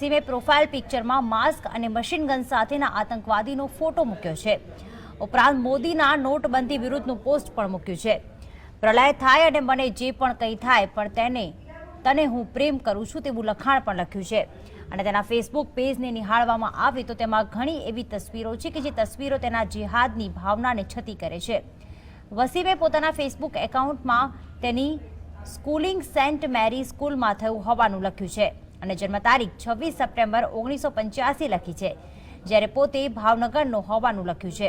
વસીમે profile પિક્ચરમાં mask અને machine gun સાથેના આતંકવાદીનો ફોટો મૂક્યો છે। ઉપરાંત મોદીના નોટબંધી વિરુદ્ધનું પોસ્ટ પણ મૂક્યું છે। પ્રલય થાય અને મને જે પણ કંઈ થાય પણ તને હું પ્રેમ કરું છું તેવું લખાણ પણ લખ્યું છે। અને તેના ફેસબુક પેજને નિહાળવામાં આવે તો તેમાં ઘણી એવી તસવીરો છે કે જે તસવીરો તેના જિહાદની ભાવનાને છતી કરે છે। વસીમે પોતાના ફેસબુક એકાઉન્ટમાં તેની સ્કૂલિંગ સેન્ટ મેરી સ્કૂલમાં થયું હોવાનું લખ્યું છે અને જન્મ તારીખ 26 સપ્ટેમ્બર 1985 લખી છે, જ્યારે પોતે ભાવનગરનો હોવાનું લખ્યું છે,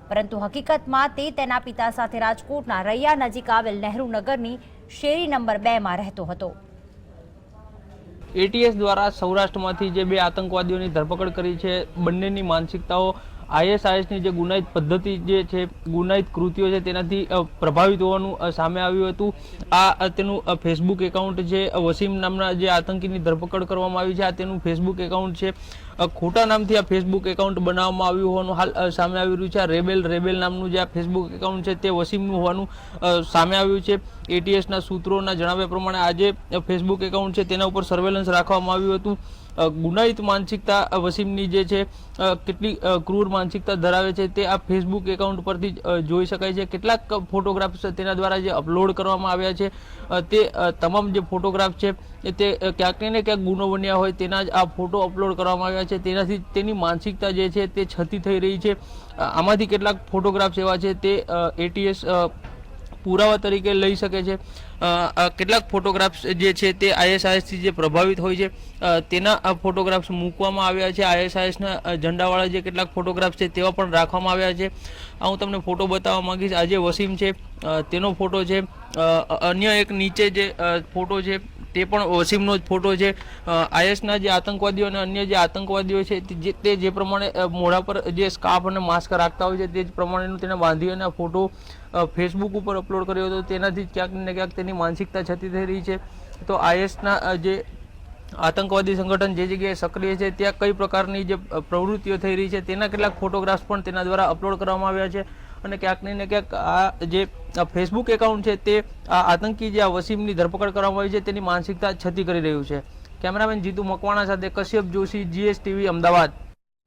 પરંતુ હકીકતમાં તે તેના પિતા સાથે રાજકોટના રૈયા નજીક આવેલ નહેરુ નગરની શેરી નંબર 2 માં રહેતો હતો। એટીએસ દ્વારા સૌરાષ્ટ્રમાંથી જે બે આતંકવાદીઓની ધરપકડ કરી છે, બંનેની માનસિકતાઓ આઈએસઆઈએસની જે ગુનાહિત પદ્ધતિ જે છે, ગુનાહિત કૃત્યો છે, તેનાથી પ્રભાવિત હોવાનું સામે આવ્યું હતું। આ તેનું ફેસબુક એકાઉન્ટ છે। વસીમ નામના જે આતંકીની ધરપકડ કરવામાં આવી છે, આ તેનું ફેસબુક એકાઉન્ટ છે। ખોટા નામથી આ ફેસબુક એકાઉન્ટ બનાવવામાં આવ્યું હોવાનું હાલ સામે આવી રહ્યું છે। આ રેબેલ નામનું જે આ ફેસબુક એકાઉન્ટ છે તે વસીમનું હોવાનું સામે આવ્યું છે। એટીએસના સૂત્રોના જણાવ્યા પ્રમાણે આ જે ફેસબુક એકાઉન્ટ છે તેના ઉપર સર્વેલન્સ રાખવામાં આવ્યું હતું। ગુનાહિત માનસિકતા વસીમની જે છે, કેટલી ક્રૂર માનસિકતા ધરાવે છે તે આ ફેસબુક એકાઉન્ટ પરથી જોઈ શકાય છે। કેટલાક ફોટોગ્રાફ્સ તેના દ્વારા જે અપલોડ કરવામાં આવ્યા છે તે તમામ જે ફોટોગ્રાફ છે તે ક્યાંક ને ક્યાંક ગુનો બન્યા હોય તેના જ આ ફોટો અપલોડ કરવામાં આવ્યા છે। તેનાથી તેની માનસિકતા જે છે તે છતી થઈ રહી છે। આમાંથી કેટલાક ફોટોગ્રાફ્સ એવા છે તે એટીએસ પુરાવા તરીકે લઈ શકે છે। કેટલાક ફોટોગ્રાફ્સ જે છે તે આઈએસઆઈએસથી જે પ્રભાવિત હોય છે તેના ફોટોગ્રાફ્સ મૂકવામાં આવ્યા છે। આઈએસઆઈએસના ઝંડાવાળા જે કેટલાક ફોટોગ્રાફ્સ છે તેવા પણ રાખવામાં આવ્યા છે। હું તમને ફોટો બતાવવા માંગીશ। આ જે વસીમ છે તેનો ફોટો છે। અન્ય એક નીચે જે ફોટો છે તે પણ વસીમનો જ ફોટો છે। આઈએસના જે આતંકવાદીઓ અને અન્ય જે આતંકવાદીઓ છે તે જે પ્રમાણે મોઢા પર જે સ્કાર્ફ અને માસ્ક રાખતા હોય છે તે જ પ્રમાણેનું તેને બાંધી અને આ ફોટો ફેસબુક ઉપર અપલોડ કર્યો હતો। તેનાથી ક્યાંક ને ક્યાંક તેની માનસિકતા છતી થઈ રહી છે। તો આઈએસના જે આતંકવાદી સંગઠન જે જગ્યાએ સક્રિય છે ત્યાં કઈ પ્રકારની જે પ્રવૃત્તિઓ થઈ રહી છે તેના કેટલાક ફોટોગ્રાફ્સ પણ તેના દ્વારા અપલોડ કરવામાં આવ્યા છે। અને ક્યાંક ને ક્યાંક આ જે ફેસબુક એકાઉન્ટ છે તે આ આતંકી જે આ વસીમની ધરપકડ કરવામાં આવી છે તેની માનસિકતા છતી કરી રહ્યું છે। કેમેરામેન જીતુ મકવાણા સાથે કશ્યપ જોશી, GS TV, અમદાવાદ।